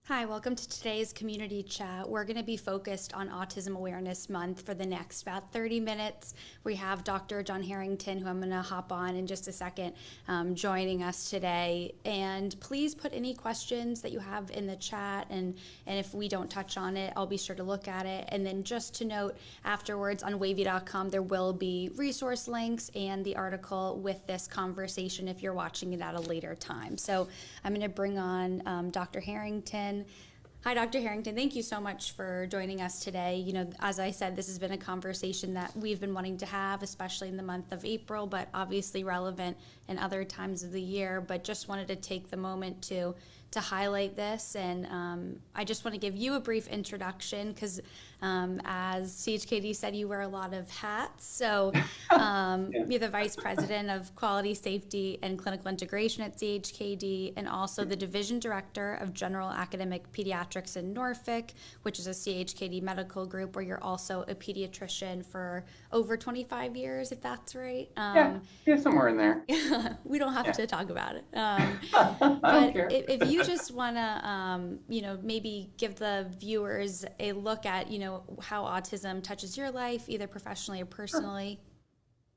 Hi, welcome to today's community chat. We're going to be focused on Autism Awareness Month for the next about 30 minutes. We have Dr. John Harrington, who I'm going to hop on in just a second, joining us today. And please put any questions that you have in the chat, and if we don't touch on it, I'll be sure to look at it. And then just to note, afterwards on wavy.com, there will be resource links and the article with this conversation if you're watching it at a later time. So I'm going to bring on Dr. Harrington. Hi, Dr. Harrington. Thank you so much for joining us today. You know, as I said, this has been a conversation that we've been wanting to have, especially in the month of April, but obviously relevant in other times of the year. But just wanted to take the moment to highlight this. And I just want to give you a brief introduction because as CHKD said, you wear a lot of hats. So you're the Vice President of Quality, Safety, and Clinical Integration at CHKD, and also the Division Director of General Academic Pediatrics in Norfolk, which is a CHKD medical group where you're also a pediatrician for over 25 years, if that's right. Yeah, somewhere in there. We don't have to talk about it. I don't But care. if you just want to, maybe give the viewers a look at, how autism touches your life, either professionally or personally.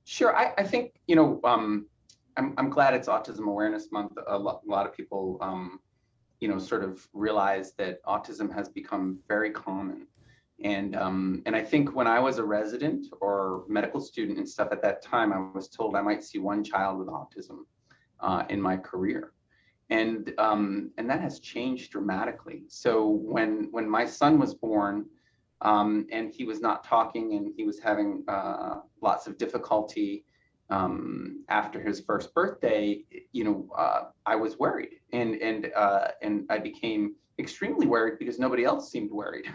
Sure. I think, I'm glad it's Autism Awareness Month. A lot of people, sort of realize that autism has become very common. And I think when I was a resident or medical student and stuff at that time, I was told I might see one child with autism in my career. And that has changed dramatically. So when my son was born, and he was not talking and he was having lots of difficulty after his first birthday, I was worried, and I became extremely worried because nobody else seemed worried.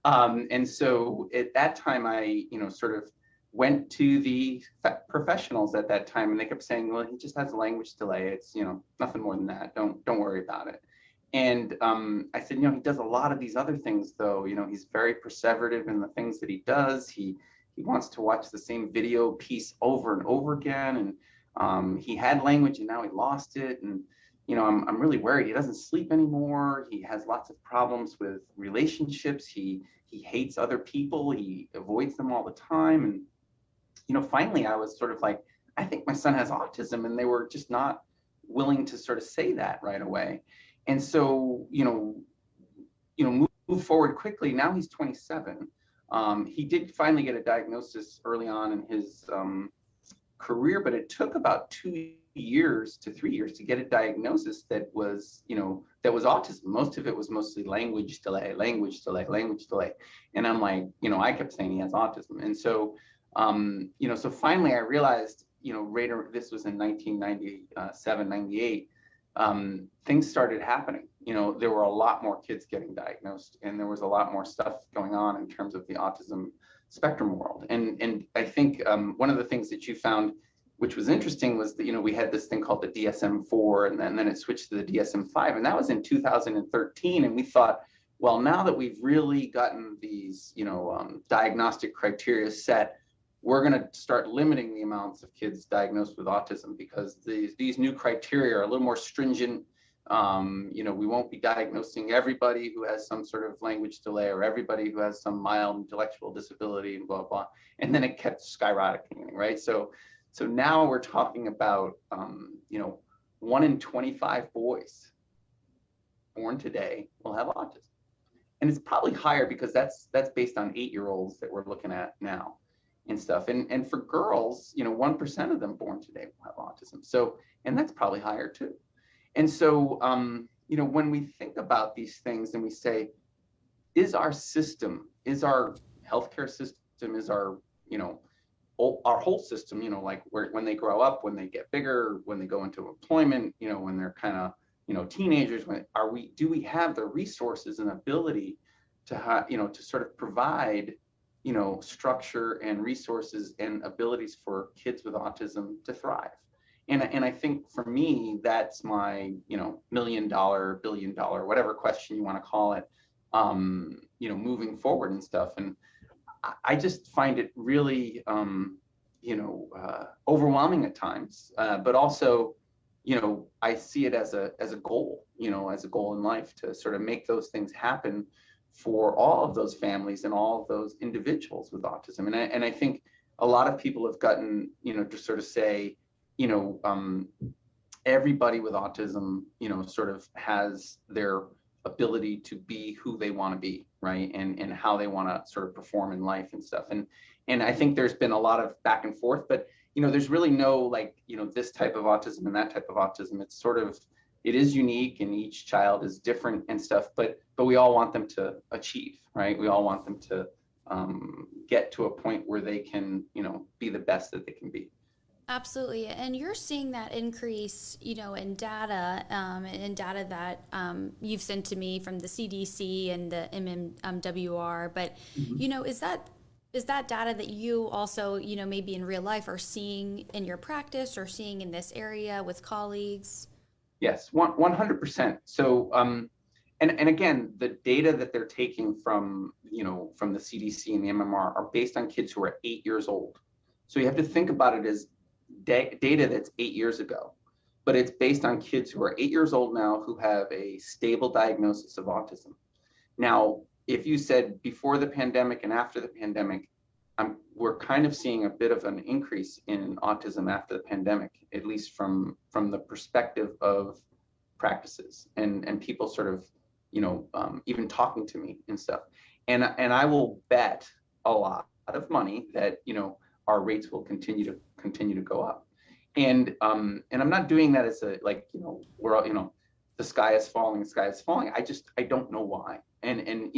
And so at that time, I sort of went to the professionals at that time, and they kept saying, well, he just has a language delay. It's, nothing more than that. Don't worry about it. And I said, he does a lot of these other things, though. He's very perseverative in the things that he does. He wants to watch the same video piece over and over again. And he had language and now he lost it. And, I'm really worried. He doesn't sleep anymore. He has lots of problems with relationships. He hates other people. He avoids them all the time. And, finally, I was sort of like, I think my son has autism, and they were just not willing to sort of say that right away. And so, move forward quickly. Now he's 27. He did finally get a diagnosis early on in his career, but it took about 2 years to 3 years to get a diagnosis that was, that was autism. Most of it was mostly language delay. And I'm like, I kept saying he has autism. And so, so finally I realized, this was in 1997, 98, things started happening. There were a lot more kids getting diagnosed, and there was a lot more stuff going on in terms of the autism spectrum world. And I think one of the things that you found, which was interesting, was that, we had this thing called the DSM-4, and then it switched to the DSM-5, and that was in 2013. And we thought, well, now that we've really gotten these, diagnostic criteria set, we're going to start limiting the amounts of kids diagnosed with autism, because these new criteria are a little more stringent. We won't be diagnosing everybody who has some sort of language delay or everybody who has some mild intellectual disability and blah, blah. And then it kept skyrocketing, right? So now we're talking about, 1 in 25 boys born today will have autism. And it's probably higher because that's based on 8-year-olds that we're looking at now and stuff. And for girls, 1% of them born today will have autism. So, and that's probably higher too. And so, when we think about these things and we say, is our system, is our healthcare system, is our whole system, like when they grow up, when they get bigger, when they go into employment, when they're kind of, teenagers, do we have the resources and ability to to sort of provide, structure and resources and abilities for kids with autism to thrive? And I think for me, that's my, $1 million, $1 billion, whatever question you want to call it, moving forward and stuff. And I just find it really, overwhelming at times, but also I see it as a goal, as a goal in life to sort of make those things happen for all of those families and all of those individuals with autism. And I think a lot of people have gotten, to sort of say, you know, um, everybody with autism, sort of has their ability to be who they want to be, right? And how they want to sort of perform in life and stuff. And I think there's been a lot of back and forth, but there's really no like, this type of autism and that type of autism. It's sort of, it is unique and each child is different and stuff, but we all want them to achieve, right? We all want them to get to a point where they can, be the best that they can be. Absolutely. And you're seeing that increase, in data, and data that you've sent to me from the CDC and the MMWR. But, Mhm. is that data that you also, maybe in real life are seeing in your practice or seeing in this area with colleagues? Yes, 100%. So, and again, the data that they're taking from, from the CDC and the MMR are based on kids who are 8 years old. So you have to think about it as data that's 8 years ago, but it's based on kids who are 8 years old now who have a stable diagnosis of autism. Now, if you said before the pandemic and after the pandemic, we're kind of seeing a bit of an increase in autism after the pandemic, at least from the perspective of practices and people sort of, even talking to me and stuff. And I will bet a lot of money that our rates will continue to go up. And I'm not doing that as a like we're all the sky is falling, the sky is falling. I don't know why. And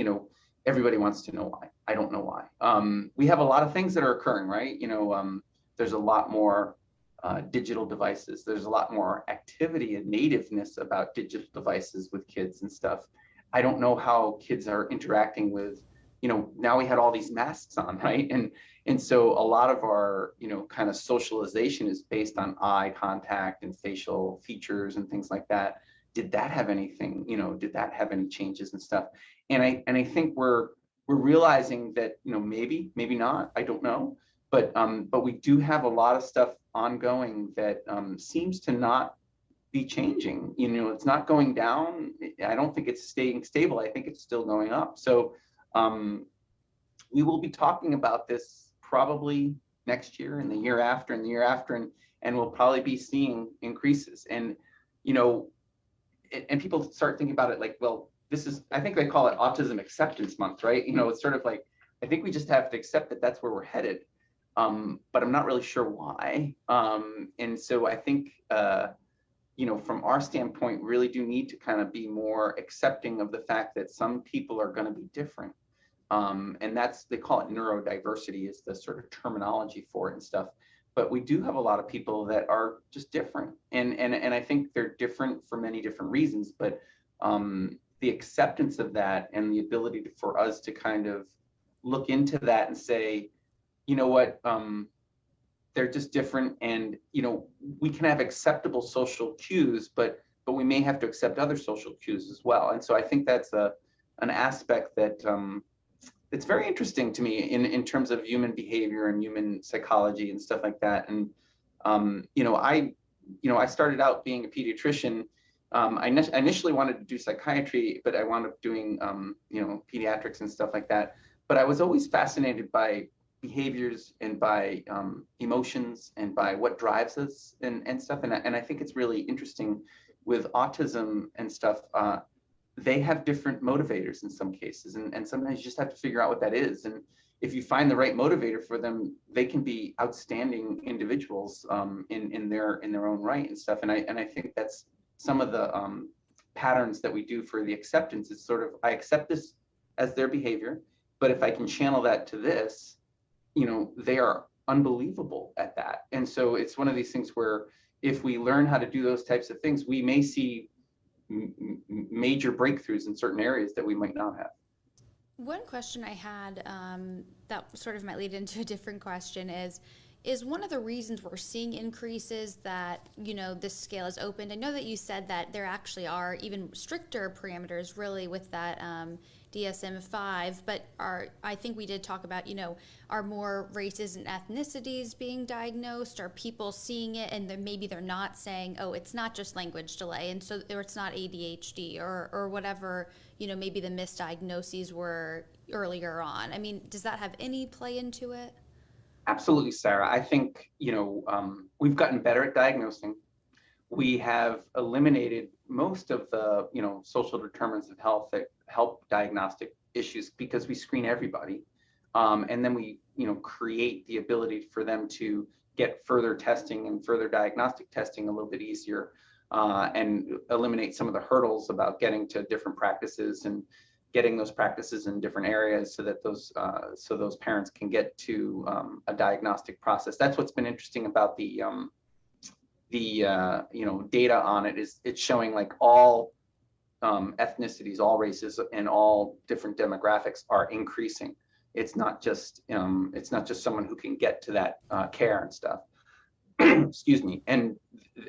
everybody wants to know why. I don't know why. We have a lot of things that are occurring, right? There's a lot more digital devices. There's a lot more activity and nativeness about digital devices with kids and stuff. I don't know how kids are interacting with, now we had all these masks on, right? And so a lot of our, kind of socialization is based on eye contact and facial features and things like that. Did that have anything, did that have any changes and stuff? And I think we're realizing that, maybe not, I don't know, but we do have a lot of stuff ongoing that seems to not be changing. It's not going down. I don't think it's staying stable. I think it's still going up. So we will be talking about this probably next year and the year after and the year after, and we'll probably be seeing increases. And and people start thinking about it like, well, this is, I think they call it Autism Acceptance Month, right? It's sort of like, I think we just have to accept that that's where we're headed. But I'm not really sure why. And so I think, from our standpoint, really do need to kind of be more accepting of the fact that some people are going to be different. And that's, they call it neurodiversity is the sort of terminology for it and stuff. But we do have a lot of people that are just different. And I think they're different for many different reasons, but the acceptance of that and the ability for us to kind of look into that and say, you know what, they're just different, and we can have acceptable social cues, but we may have to accept other social cues as well. And so I think that's an aspect that it's very interesting to me in terms of human behavior and human psychology and stuff like that. And I started out being a pediatrician. I initially wanted to do psychiatry, but I wound up doing pediatrics and stuff like that. But I was always fascinated by behaviors and by emotions and by what drives us and stuff. And I think it's really interesting with autism and stuff. They have different motivators in some cases, and sometimes you just have to figure out what that is. And if you find the right motivator for them, they can be outstanding individuals in their own right and stuff. And I think that's some of the patterns that we do for the acceptance. Is sort of, I accept this as their behavior, but if I can channel that to this, they are unbelievable at that. And so it's one of these things where if we learn how to do those types of things, we may see major breakthroughs in certain areas that we might not have. One question I had that sort of might lead into a different question is, is one of the reasons we're seeing increases that, this scale is opened? I know that you said that there actually are even stricter parameters really with that DSM-5, but I think we did talk about, are more races and ethnicities being diagnosed? Are people seeing it and maybe they're not saying, oh, it's not just language delay, and so, or it's not ADHD or whatever, maybe the misdiagnoses were earlier on. I mean, does that have any play into it? Absolutely, Sarah. I think, we've gotten better at diagnosing. We have eliminated most of the, social determinants of health that help diagnostic issues because we screen everybody. And then we, create the ability for them to get further testing and further diagnostic testing a little bit easier, and eliminate some of the hurdles about getting to different practices and getting those practices in different areas so that those parents can get to a diagnostic process. That's what's been interesting about the data on it, is it's showing like all ethnicities, all races, and all different demographics are increasing. It's not just someone who can get to that care and stuff. Excuse me. And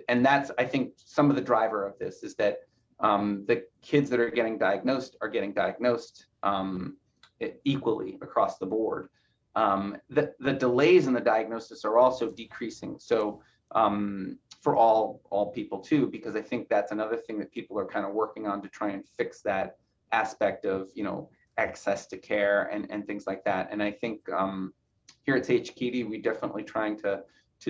that's, I think, some of the driver of this is that the kids that are getting diagnosed equally across the board. The delays in the diagnosis are also decreasing. So for all people too, because I think that's another thing that people are kind of working on to try and fix that aspect of, access to care and things like that. And I think here at CHKD, we definitely trying to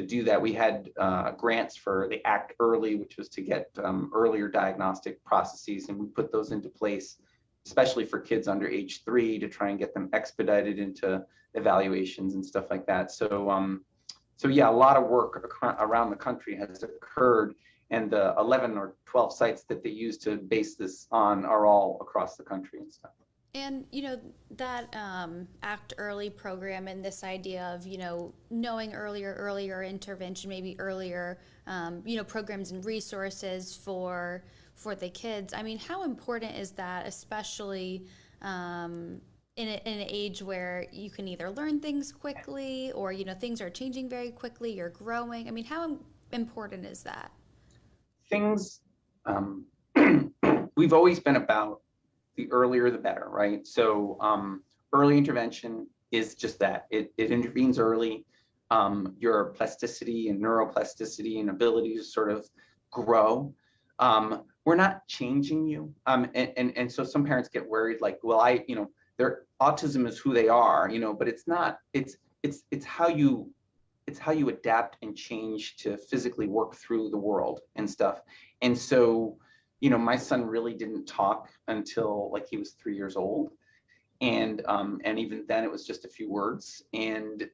do that. We had grants for the Act Early, which was to get earlier diagnostic processes, and we put those into place, especially for kids under age 3, to try and get them expedited into evaluations and stuff like that. So yeah, a lot of work around the country has occurred, and the 11 or 12 sites that they use to base this on are all across the country and stuff. And that Act Early program and this idea of knowing earlier intervention, maybe earlier programs and resources for the kids. I mean, how important is that, especially in an age where you can either learn things quickly or things are changing very quickly, you're growing. I mean, how important is that? Things we've always been about the earlier the better, right? So early intervention is just that. It intervenes early. Your plasticity and neuroplasticity and ability to sort of grow. We're not changing you. And so some parents get worried, like, well, their autism is who they are, but it's not. It's how you adapt and change to physically work through the world and stuff. And so, my son really didn't talk until like he was 3 years old, and even then it was just a few words. And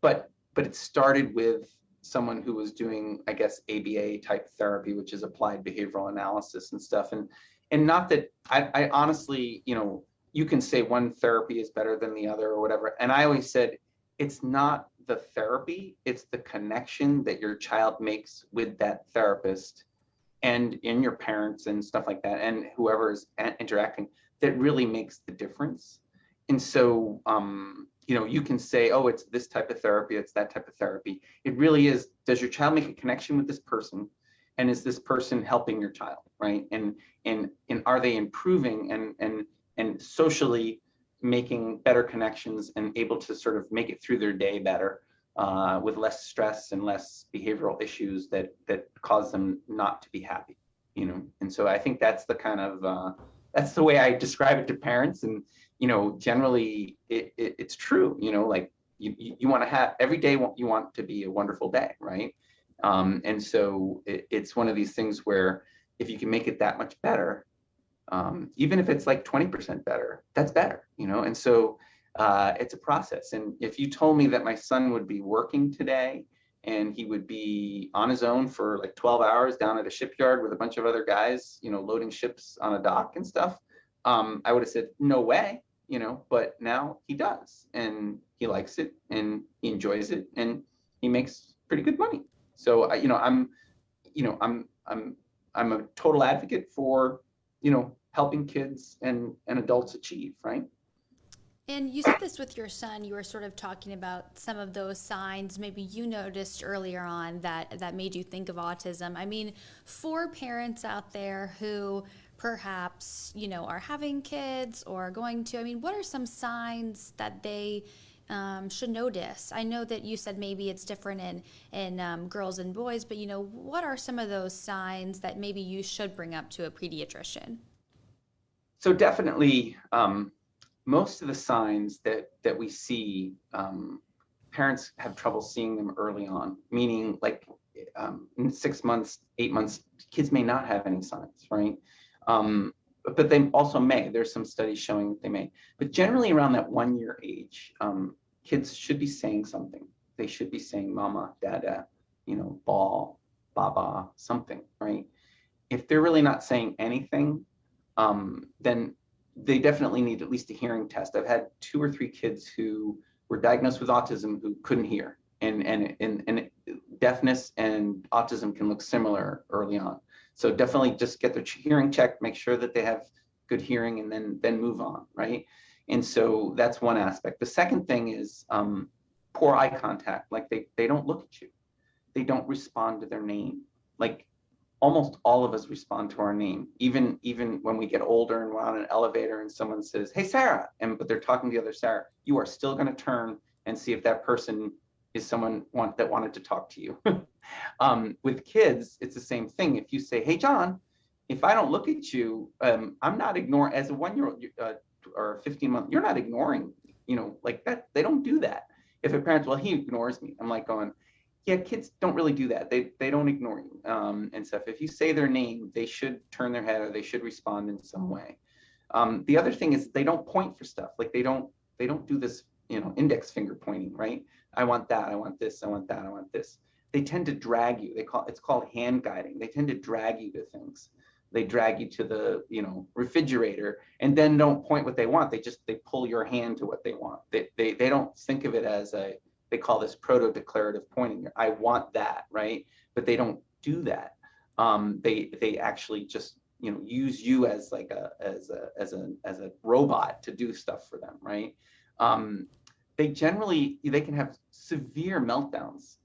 but it started with someone who was doing, I guess, ABA type therapy, which is applied behavioral analysis and stuff. And not that I honestly, you can say one therapy is better than the other or whatever. And I always said, it's not the therapy, it's the connection that your child makes with that therapist and in your parents and stuff like that, and whoever is interacting, that really makes the difference. And so, you can say, oh, it's this type of therapy, it's that type of therapy. It really is, does your child make a connection with this person? And is this person helping your child, right? And are they improving and socially making better connections and able to sort of make it through their day better, with less stress and less behavioral issues that cause them not to be happy, And so I think that's the kind of that's the way I describe it to parents. And generally it's true. Like you want to have every day, you want to be a wonderful day, right? And so it's one of these things where if you can make it that much better, even if it's like 20% better, that's better, And so it's a process. And if you told me that my son would be working today and he would be on his own for like 12 hours down at a shipyard with a bunch of other guys, loading ships on a dock and stuff, I would have said, no way, but now he does, and he likes it and he enjoys it and he makes pretty good money. So, I'm a total advocate for, helping kids and adults achieve, right? And you said this with your son, you were sort of talking about some of those signs maybe you noticed earlier on that made you think of autism. I mean, for parents out there who perhaps, are having kids or going to, I mean, what are some signs that they should notice? I know that you said maybe it's different in girls and boys, but what are some of those signs that maybe you should bring up to a pediatrician? So definitely, most of the signs that we see, parents have trouble seeing them early on, meaning like in 6 months, 8 months, kids may not have any signs, right? But they also may. There's some studies showing that they may. But generally around that 1 year age, kids should be saying something. They should be saying mama, dada, ball, baba, something, right? If they're really not saying anything, then they definitely need at least a hearing test. I've had 2 or 3 kids who were diagnosed with autism who couldn't hear, and deafness and autism can look similar early on. So definitely just get their hearing checked, make sure that they have good hearing, and then move on, right? And so that's one aspect. The second thing is poor eye contact. Like they don't look at you, they don't respond to their name. Like almost all of us respond to our name, even when we get older and we're on an elevator and someone says, "Hey, Sarah," but they're talking to the other Sarah, you are still going to turn and see if that person is someone that wanted to talk to you. With kids, it's the same thing. If you say, "Hey, John," if I don't look at you, I'm not ignoring. As a 1 year old or a 15-month, you're not ignoring, like that. They don't do that. If a parent's, well, he ignores me, I'm like going, yeah, kids don't really do that. They don't ignore you and stuff. If you say their name, they should turn their head or they should respond in some way. The other thing is they don't point for stuff. Like they don't do this, index finger pointing, right? I want that. I want this. I want that. I want this. They tend to drag you. It's called hand guiding. They tend to drag you to things. They drag you to the, refrigerator and then don't point what they want. They pull your hand to what they want. They don't think of it as they call this proto-declarative pointing. I want that, right? But they don't do that. They actually just use you as like as a robot to do stuff for them, right? They can have severe meltdowns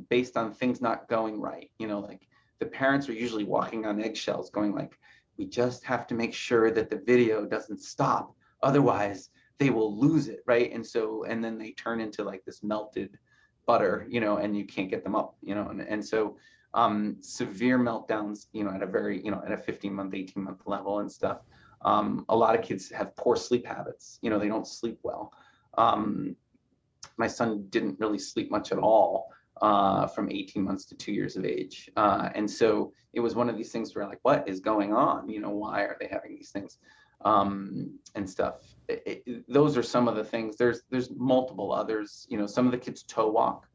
based on things not going right. Like the parents are usually walking on eggshells, going like, "We just have to make sure that the video doesn't stop, otherwise they will lose it," right? And then they turn into like this melted butter, and you can't get them up, and so severe meltdowns, at a very, at a 15-month, 18-month level and stuff. A lot of kids have poor sleep habits. They don't sleep well. My son didn't really sleep much at all from 18 months to 2 years of age. And so it was one of these things where like, what is going on? Why are they having these things? And stuff. Those are some of the things. There's multiple others. Some of the kids toe walk.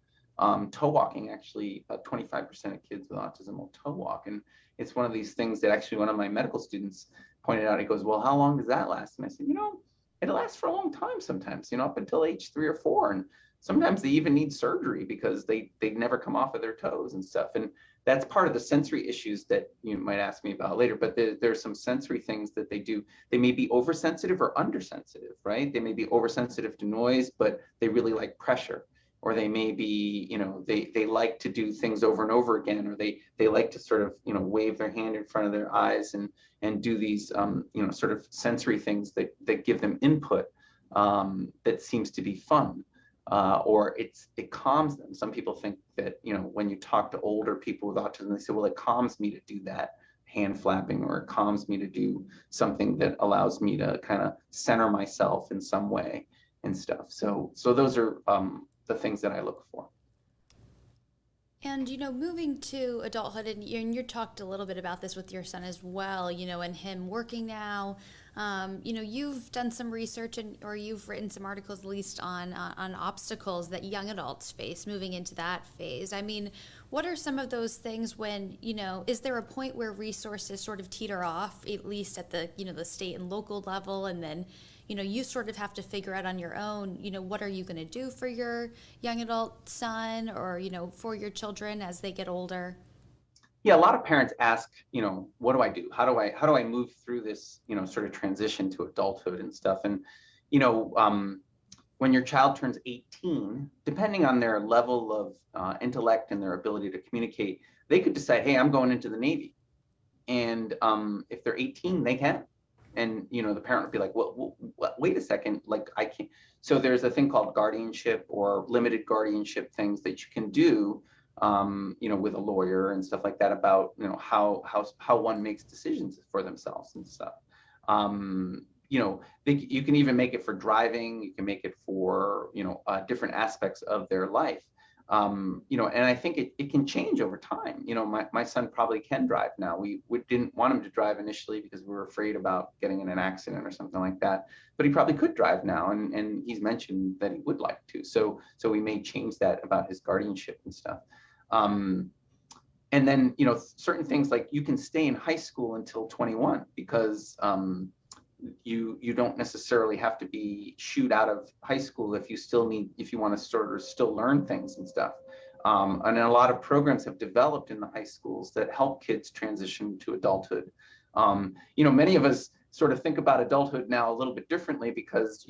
Toe walking, actually, 25% of kids with autism will toe walk, and it's one of these things that actually one of my medical students pointed out. He goes, "Well, how long does that last?" And I said, it lasts for a long time sometimes. Up until age 3 or 4, and sometimes they even need surgery because they never come off of their toes and stuff. And that's part of the sensory issues that you might ask me about later. But there's some sensory things that they do. They may be oversensitive or undersensitive, right? They may be oversensitive to noise, but they really like pressure. Or they may be, they like to do things over and over again, or they like to sort of, wave their hand in front of their eyes and do these, sort of sensory things that give them input that seems to be fun. Or it calms them. Some people think that, when you talk to older people with autism, they say, well, it calms me to do that hand flapping, or it calms me to do something that allows me to kind of center myself in some way and stuff. So those are the things that I look for. And, moving to adulthood, and you talked a little bit about this with your son as well, and him working now. You've done some research or you've written some articles, at least on obstacles that young adults face moving into that phase. I mean, what are some of those things when, is there a point where resources sort of teeter off, at least at the, the state and local level, and then, you sort of have to figure out on your own, what are you going to do for your young adult son or, for your children as they get older? Yeah, a lot of parents ask, what do I do? How do I move through this, sort of transition to adulthood and stuff? And, when your child turns 18, depending on their level of intellect and their ability to communicate, they could decide, hey, I'm going into the Navy. And if they're 18, they can. And, the parent would be like, well, wait a second, like I can't. So there's a thing called guardianship or limited guardianship things that you can do, with a lawyer and stuff like that about, how one makes decisions for themselves and stuff. You can even make it for driving. You can make it for, different aspects of their life. And I think it can change over time. My son probably can drive now. We didn't want him to drive initially because we were afraid about getting in an accident or something like that, but he probably could drive now. And he's mentioned that he would like to. So we may change that about his guardianship and stuff. And then, certain things like you can stay in high school until 21 because, you don't necessarily have to be shooed out of high school if you want to sort of still learn things and stuff. And a lot of programs have developed in the high schools that help kids transition to adulthood. Many of us sort of think about adulthood now a little bit differently because,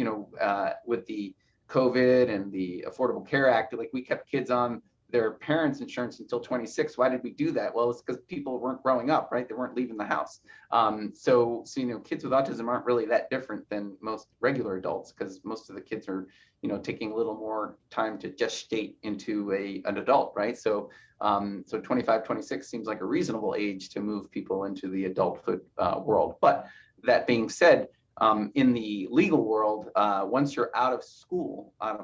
with the COVID and the Affordable Care Act, like we kept kids on their parents' insurance until 26. Why did we do that? Well, it's because people weren't growing up, right? They weren't leaving the house. So kids with autism aren't really that different than most regular adults because most of the kids are, taking a little more time to gestate into an adult, right? So 25, 26 seems like a reasonable age to move people into the adulthood world. But that being said, in the legal world, once you're out of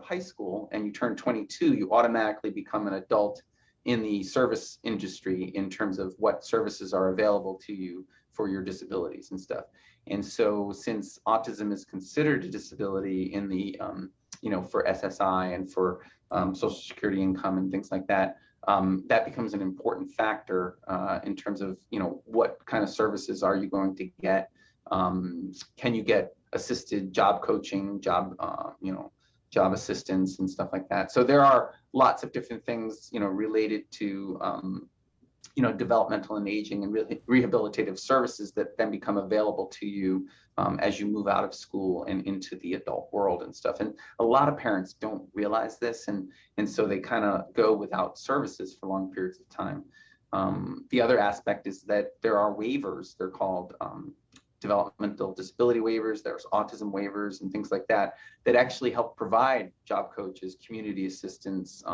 high school, and you turn 22, you automatically become an adult in the service industry in terms of what services are available to you for your disabilities and stuff. And so since autism is considered a disability in the, for SSI and for Social Security income and things like that, that becomes an important factor in terms of, what kind of services are you going to get? Can you get assisted job coaching, job assistance and stuff like that? So there are lots of different things, related to, developmental and aging and rehabilitative services that then become available to you as you move out of school and into the adult world and stuff. And a lot of parents don't realize this, and so they kind of go without services for long periods of time. The other aspect is that there are waivers. They're called developmental disability waivers. There's autism waivers and things like that actually help provide job coaches, community assistance,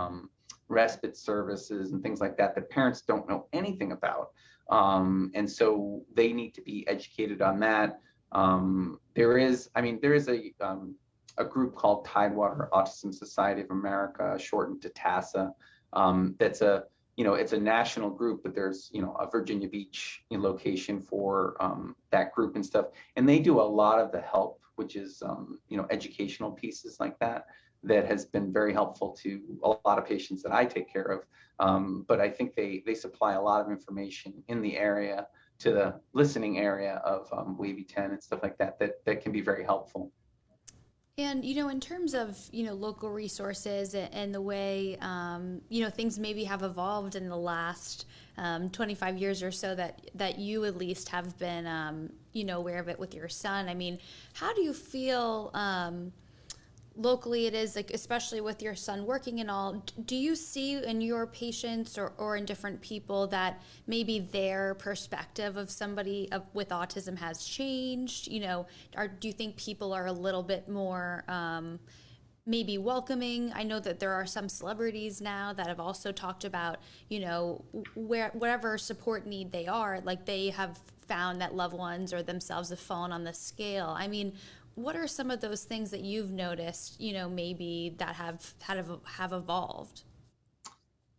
respite services and things like that parents don't know anything about. And so they need to be educated on that. There is a group called Tidewater Autism Society of America, shortened to TASA. That's it's a national group, but there's, a Virginia Beach location for that group and stuff. And they do a lot of the help, which is, educational pieces like that has been very helpful to a lot of patients that I take care of. But I think they supply a lot of information in the area to the listening area of Wavy 10 and stuff like that can be very helpful. And, in terms of, local resources and the way, things maybe have evolved in the last 25 years or so that you at least have been, aware of it with your son. I mean, how do you feel locally it is, like, especially with your son working and all? Do you see in your patients or in different people that maybe their perspective of somebody with autism has changed? Do you think people are a little bit more maybe welcoming? I know that there are some celebrities now that have also talked about, whatever support need they are, like they have found that loved ones or themselves have fallen on the scale. I mean, what are some of those things that you've noticed, maybe that have evolved?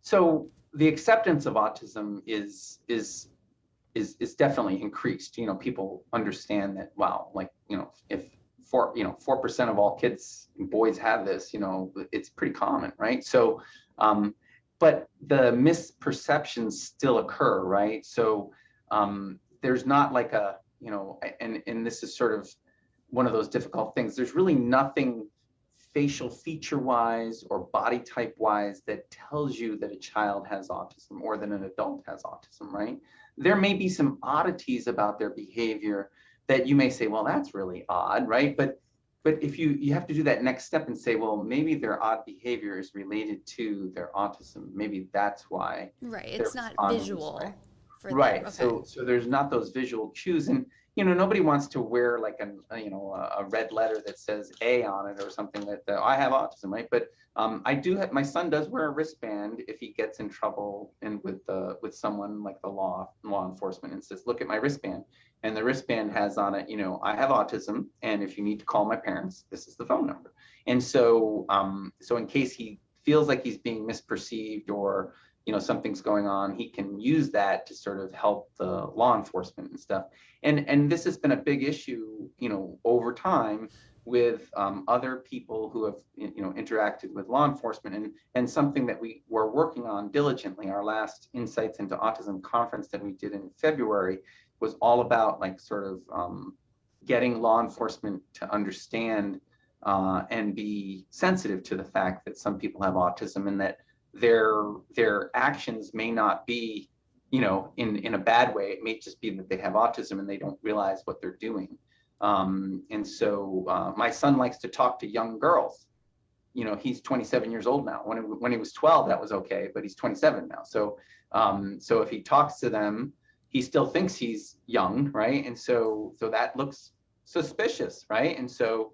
So the acceptance of autism is definitely increased. People understand that, wow, like, if 4% of all kids and boys have this, it's pretty common, right? So, but the misperceptions still occur, right? So there's not like a, and this is sort of one of those difficult things. There's really nothing facial feature wise or body type wise that tells you that a child has autism or that an adult has autism, right? There may be some oddities about their behavior that you may say, well, that's really odd, right? But but if you have to do that next step and say, well, maybe their odd behavior is related to their autism. Maybe that's why Right. they're It's not responding this way. visual for them. Right. Okay. So there's not those visual cues, and nobody wants to wear like a red letter that says A on it or something that I have autism, right? But I do have, my son does wear a wristband if he gets in trouble and with someone like the law enforcement, and says, look at my wristband, and the wristband has on it, I have autism, and if you need to call my parents, this is the phone number. And so so in case he feels like he's being misperceived or something's going on, he can use that to sort of help the law enforcement and stuff. And this has been a big issue, over time with other people who have, interacted with law enforcement, and something that we were working on diligently. Our last Insights into Autism conference that we did in February was all about like sort of getting law enforcement to understand and be sensitive to the fact that some people have autism, and that their actions may not be, in a bad way. It may just be that they have autism and they don't realize what they're doing. And so my son likes to talk to young girls. He's 27 years old now. When he was 12, that was okay, but he's 27 now. So so if he talks to them, he still thinks he's young, right? And so that looks suspicious, right? And so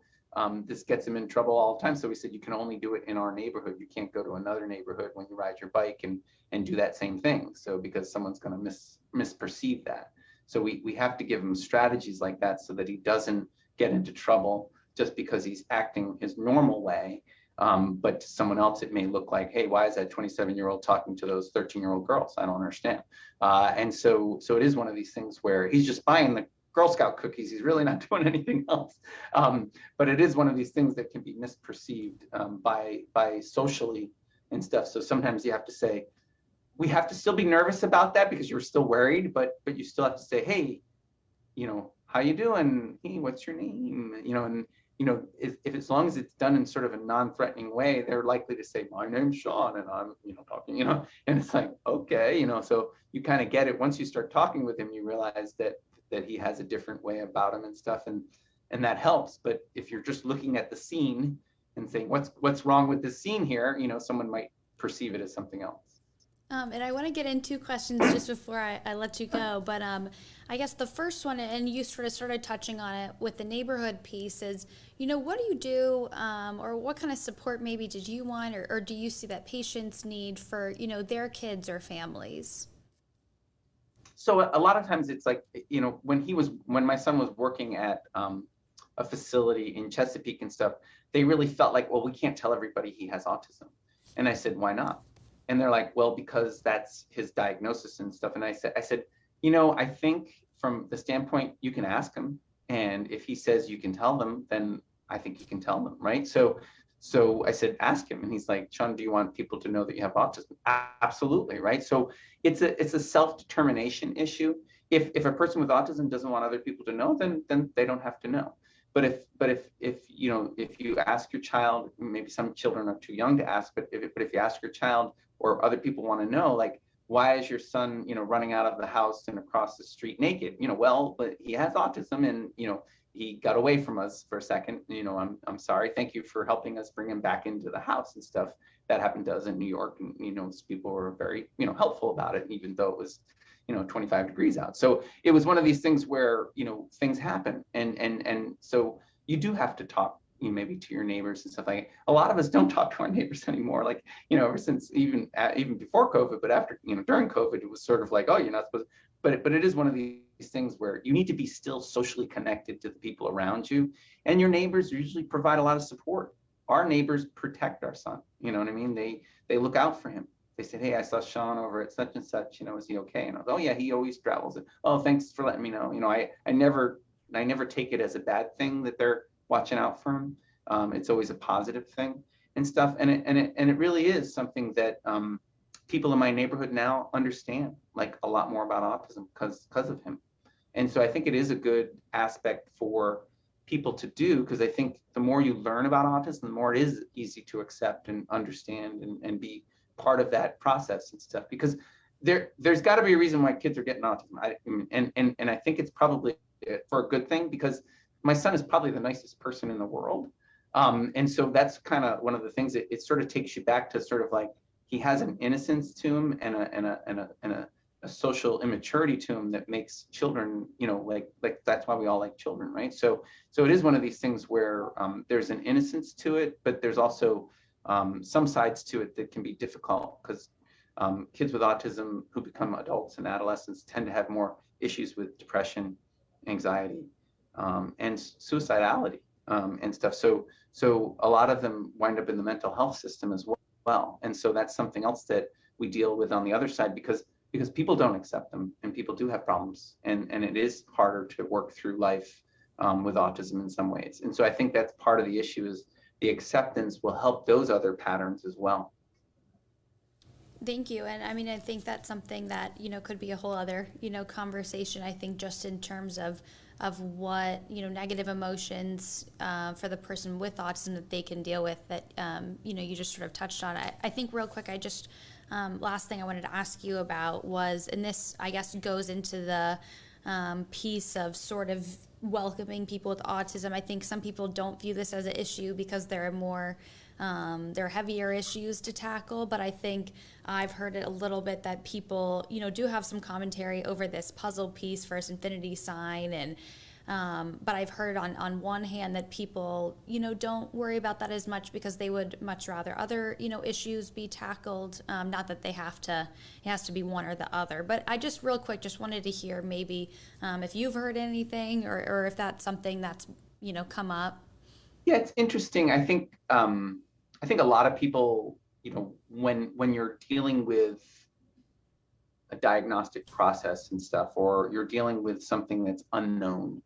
this gets him in trouble all the time. So we said, you can only do it in our neighborhood. You can't go to another neighborhood when you ride your bike and do that same thing. So because someone's going to misperceive that. So we have to give him strategies like that so that he doesn't get into trouble just because he's acting his normal way. But to someone else, it may look like, hey, why is that 27-year-old talking to those 13-year-old girls? I don't understand. And so it is one of these things where he's just buying the Girl Scout cookies. He's really not doing anything else. But it is one of these things that can be misperceived by socially and stuff. So sometimes you have to say, we have to still be nervous about that because you're still worried, but you still have to say, hey, how you doing? Hey, what's your name? And if as long as it's done in sort of a non-threatening way, they're likely to say, my name's Sean, and I'm talking, and it's like, okay, so you kind of get it. Once you start talking with him, you realize that he has a different way about him and stuff, and that helps. But if you're just looking at the scene and saying, what's wrong with this scene here, someone might perceive it as something else. And I want to get into questions just before I let you go, but I guess the first one, and you sort of started touching on it with the neighborhood piece, is, what do you do, or what kind of support maybe did you want, or do you see that patients need for, their kids or families? So a lot of times it's like, when my son was working at a facility in Chesapeake and stuff, they really felt like, well, we can't tell everybody he has autism. And I said, why not? And they're like, well, because that's his diagnosis and stuff. And I said, I think from the standpoint, you can ask him. And if he says you can tell them, then I think you can tell them, right? So I said, ask him. And he's like, Sean, do you want people to know that you have autism? Absolutely, right? So it's a self-determination issue. If a person with autism doesn't want other people to know, then they don't have to know. But if you ask your child, maybe some children are too young to ask, but if you ask your child, or other people want to know, like, why is your son, running out of the house and across the street naked? Well, but he has autism, and he got away from us for a second. I'm sorry. Thank you for helping us bring him back into the house and stuff. That happened to us in New York, and people were very helpful about it, even though it was 25 degrees out. So it was one of these things where things happen, and so you do have to talk maybe to your neighbors and stuff. Like, a lot of us don't talk to our neighbors anymore, like ever since even before COVID, but after during COVID, it was sort of like, oh, you're not supposed to. But it is one of these things where you need to be still socially connected to the people around you, and your neighbors usually provide a lot of support. Our neighbors protect our son, you know what I mean? They look out for him. They said, hey, I saw Sean over at such and such, is he okay? And I was, oh yeah, he always travels. Oh, thanks for letting me know. I never take it as a bad thing that they're watching out for him. It's always a positive thing and stuff. And it really is something that people in my neighborhood now understand, like, a lot more about autism because of him. And so I think it is a good aspect for people to do, because I think the more you learn about autism, the more it is easy to accept and understand and be part of that process and stuff. Because there's got to be a reason why kids are getting autism. And I think it's probably for a good thing, because my son is probably the nicest person in the world. And so that's kind of one of the things that it sort of takes you back to sort of like, he has an innocence to him and a social immaturity to him that makes children, like that's why we all like children, right? So it is one of these things where there's an innocence to it, but there's also some sides to it that can be difficult, because kids with autism who become adults and adolescents tend to have more issues with depression, anxiety, and suicidality, and stuff. So a lot of them wind up in the mental health system as well. And so that's something else that we deal with on the other side, because people don't accept them, and people do have problems, and it is harder to work through life with autism in some ways. And so I think that's part of the issue, is the acceptance will help those other patterns as well. Thank you. And I mean, I think that's something that, could be a whole other, conversation, I think, just in terms of what, negative emotions for the person with autism that they can deal with, that, you just sort of touched on. I think real quick, last thing I wanted to ask you about was, and this, I guess, goes into the piece of sort of welcoming people with autism. I think some people don't view this as an issue because there are heavier issues to tackle, but I think I've heard it a little bit that people, do have some commentary over this puzzle piece versus infinity sign, and but I've heard on one hand that people, don't worry about that as much because they would much rather other, issues be tackled. Not that it has to be one or the other. But I just real quick just wanted to hear maybe if you've heard anything, or if that's something that's, come up. Yeah, it's interesting. I think a lot of people, when you're dealing with a diagnostic process and stuff, or you're dealing with something that's unknown,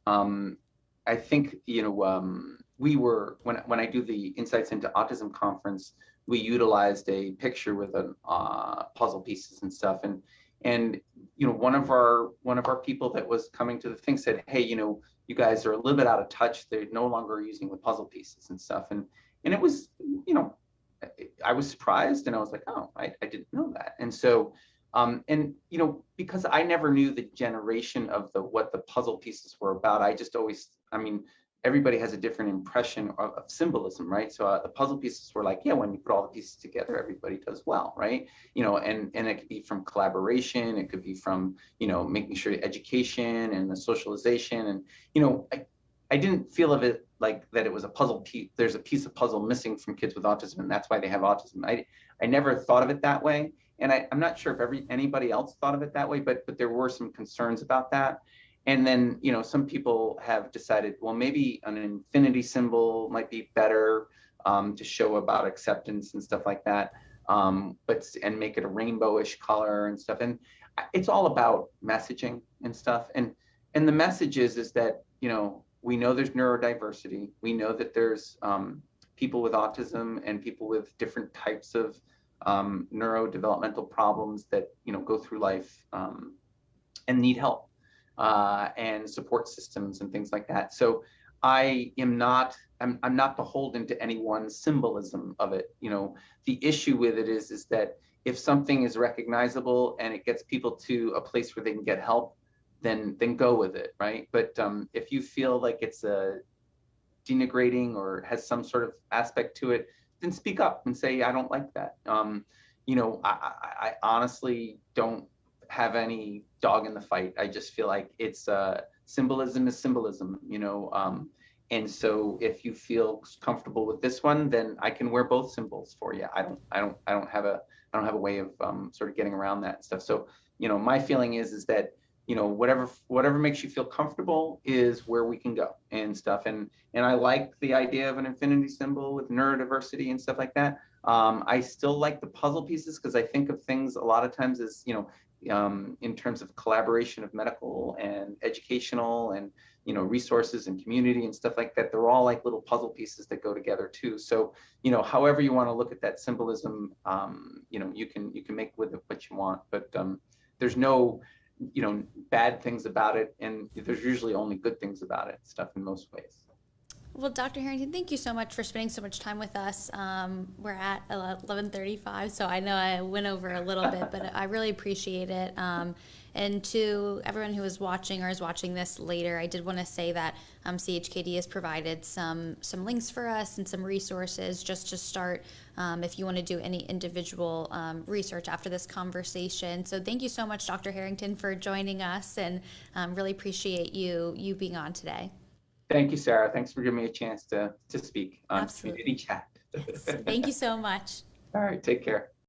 I think, we were, when I do the Insights into Autism conference, we utilized a picture with puzzle pieces and stuff. And one of our people that was coming to the thing said, hey, you guys are a little bit out of touch. They're no longer using the puzzle pieces and stuff. And it was, I was surprised, and I was like, oh, I didn't know that. And so, because I never knew the generation of what the puzzle pieces were about, everybody has a different impression of symbolism, right? So the puzzle pieces were like, yeah, when you put all the pieces together, everybody does well, right? And it could be from collaboration, it could be from, making sure education and the socialization. And, I didn't feel of it like that it was a puzzle piece. There's a piece of puzzle missing from kids with autism, and that's why they have autism. I never thought of it that way. And I'm not sure if anybody else thought of it that way, but there were some concerns about that. And then, some people have decided, well, maybe an infinity symbol might be better to show about acceptance and stuff like that, and make it a rainbowish color and stuff. And it's all about messaging and stuff. And the message is that, we know there's neurodiversity. We know that there's people with autism and people with different types of neurodevelopmental problems that, go through life and need help. And support systems and things like that. So I'm not beholden to any one symbolism of it. The issue with it is that if something is recognizable and it gets people to a place where they can get help, then go with it, right? But if you feel like it's denigrating or has some sort of aspect to it, then speak up and say, I don't like that. I honestly don't have any dog in the fight. I just feel like it's symbolism is symbolism, and so if you feel comfortable with this one, then I can wear both symbols for you. I don't have a way of sort of getting around that stuff. So my feeling is that whatever makes you feel comfortable is where we can go and stuff. And I like the idea of an infinity symbol with neurodiversity and stuff like that. I still like the puzzle pieces because I think of things a lot of times as in terms of collaboration of medical and educational and resources and community and stuff like that. They're all like little puzzle pieces that go together too. So however you want to look at that symbolism, you can make with it what you want, but there's no bad things about it, and there's usually only good things about it stuff in most ways. Well, Dr. Harrington, thank you so much for spending so much time with us. We're at 11:35, so I know I went over a little bit, but I really appreciate it. And And to everyone who is watching or is watching this later, I did want to say that CHKD has provided some links for us and some resources just to start if you want to do any individual research after this conversation. So thank you so much, Dr. Harrington, for joining us, and really appreciate you being on today. Thank you, Sarah. Thanks for giving me a chance to speak on Absolutely. Community Chat. Yes. Thank you so much. All right, take care.